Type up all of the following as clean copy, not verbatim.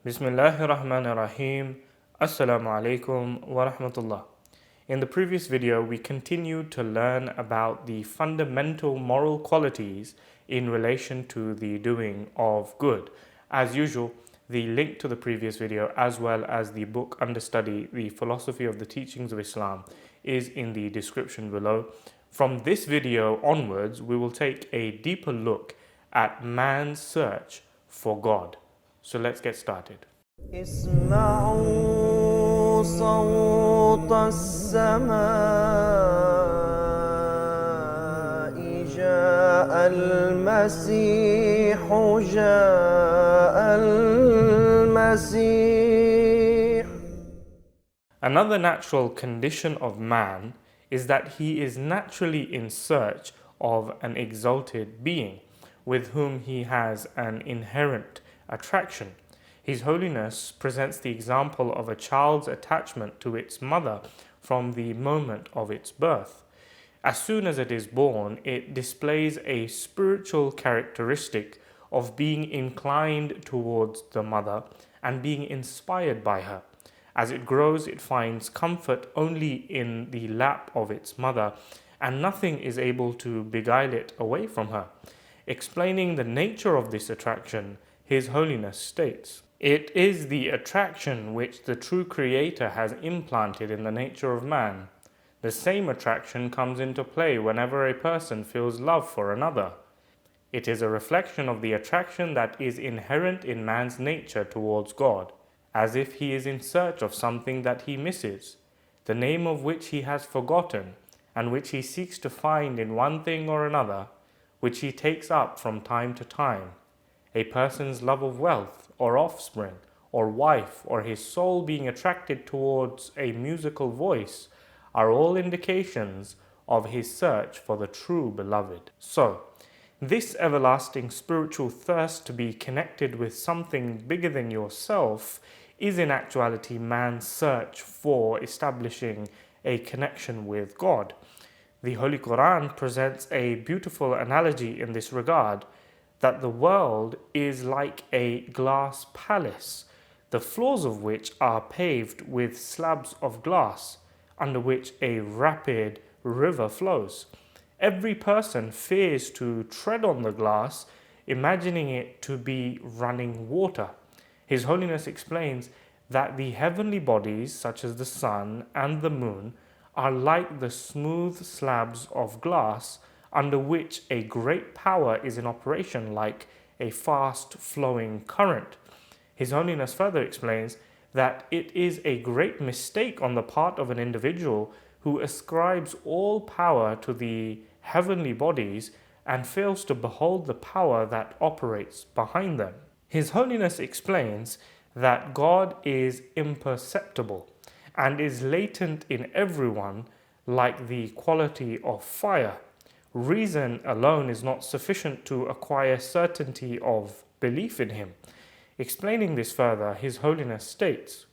Bismillahir Rahmanir Rahim. Assalamu alaikum wa rahmatullah. In the previous video, we continued to learn about the fundamental moral qualities in relation to the doing of good. As usual, the link to the previous video as well as the book under study, The Philosophy of the Teachings of Islam, is in the description below. From this video onwards, we will take a deeper look at man's search for God. So let's get started. اسمعوا صوت السماء جاء المسيح جاء المسيح. Another natural condition of man is that he is naturally in search of an exalted being with whom he has an inherent attraction. His Holiness presents the example of a child's attachment to its mother from the moment of its birth. As soon as it is born, it displays a spiritual characteristic of being inclined towards the mother and being inspired by her. As it grows, it finds comfort only in the lap of its mother, and nothing is able to beguile it away from her. Explaining the nature of this attraction, His Holiness states, "It is the attraction which the true Creator has implanted in the nature of man. The same attraction comes into play whenever a person feels love for another. It is a reflection of the attraction that is inherent in man's nature towards God, as if he is in search of something that he misses, the name of which he has forgotten, and which he seeks to find in one thing or another, which he takes up from time to time. A person's love of wealth, or offspring, or wife, or his soul being attracted towards a musical voice are all indications of his search for the true beloved." So, this everlasting spiritual thirst to be connected with something bigger than yourself is in actuality man's search for establishing a connection with God. The Holy Quran presents a beautiful analogy in this regard, that the world is like a glass palace, the floors of which are paved with slabs of glass, under which a rapid river flows. Every person fears to tread on the glass, imagining it to be running water. His Holiness explains that the heavenly bodies, such as the sun and the moon, are like the smooth slabs of glass under which a great power is in operation, like a fast-flowing current. His Holiness further explains that it is a great mistake on the part of an individual who ascribes all power to the heavenly bodies and fails to behold the power that operates behind them. His Holiness explains that God is imperceptible and is latent in everyone like the quality of fire. Reason alone is not sufficient to acquire certainty of belief in him. Explaining this further, His Holiness states,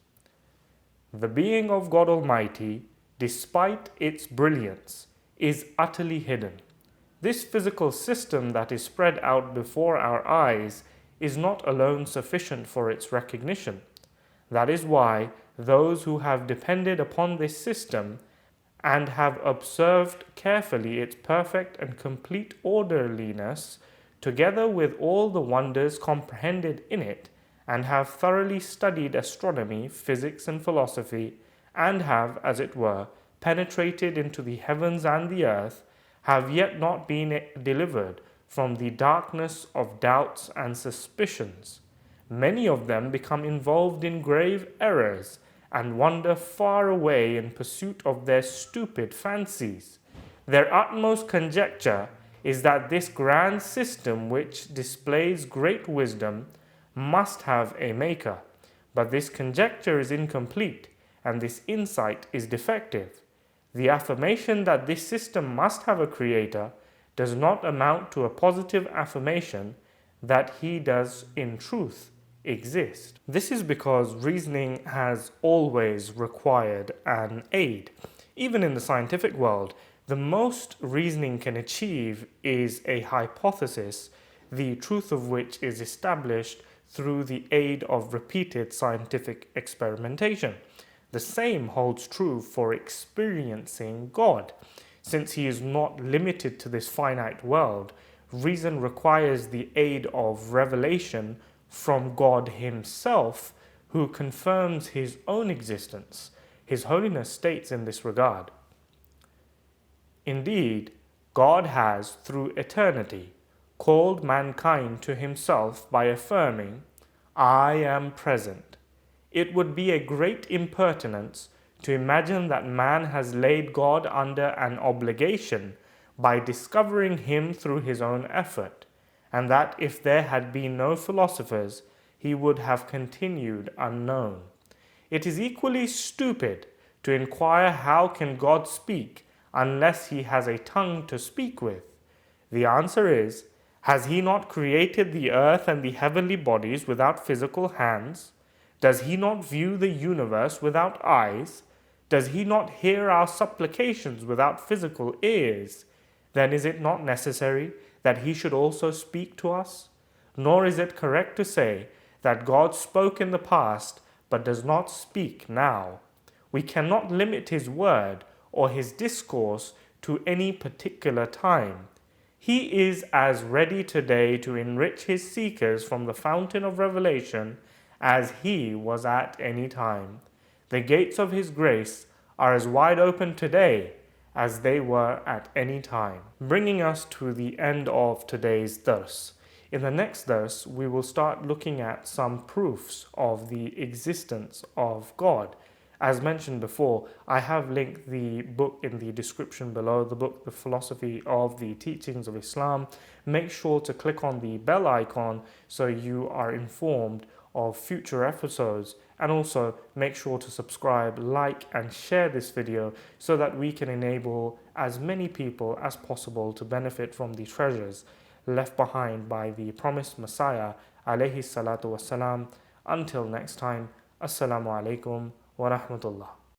"The being of God Almighty, despite its brilliance, is utterly hidden. This physical system that is spread out before our eyes is not alone sufficient for its recognition. That is why those who have depended upon this system and have observed carefully its perfect and complete orderliness, together with all the wonders comprehended in it, and have thoroughly studied astronomy, physics, and philosophy, and have, as it were, penetrated into the heavens and the earth, have yet not been delivered from the darkness of doubts and suspicions. Many of them become involved in grave errors, and wander far away in pursuit of their stupid fancies. Their utmost conjecture is that this grand system, which displays great wisdom, must have a maker. But this conjecture is incomplete, and this insight is defective. The affirmation that this system must have a creator does not amount to a positive affirmation that he does in truth exist. This is because reasoning has always required an aid. Even in the scientific world, the most reasoning can achieve is a hypothesis, the truth of which is established through the aid of repeated scientific experimentation. The same holds true for experiencing God. Since he is not limited to this finite world, reason requires the aid of revelation from God himself, who confirms his own existence. His Holiness states in this regard, "Indeed, God has, through eternity, called mankind to himself by affirming, 'I am present.' It would be a great impertinence to imagine that man has laid God under an obligation by discovering him through his own effort, and that if there had been no philosophers, he would have continued unknown. It is equally stupid to inquire how can God speak unless he has a tongue to speak with. The answer is, has he not created the earth and the heavenly bodies without physical hands? Does he not view the universe without eyes? Does he not hear our supplications without physical ears? Then is it not necessary that he should also speak to us? Nor is it correct to say that God spoke in the past but does not speak now. We cannot limit his word or his discourse to any particular time. He is as ready today to enrich his seekers from the fountain of revelation as he was at any time. The gates of his grace are as wide open today as they were at any time." Bringing us to the end of today's dars. In the next dars, we will start looking at some proofs of the existence of God. As mentioned before, I have linked the book in the description below, the book, The Philosophy of the Teachings of Islam. Make sure to click on the bell icon so you are informed of future episodes, and also make sure to subscribe, like and share this video so that we can enable as many people as possible to benefit from the treasures left behind by the Promised Messiah alayhi salatu wasalam. Until next time, Assalamu alaikum wa rahmatullah.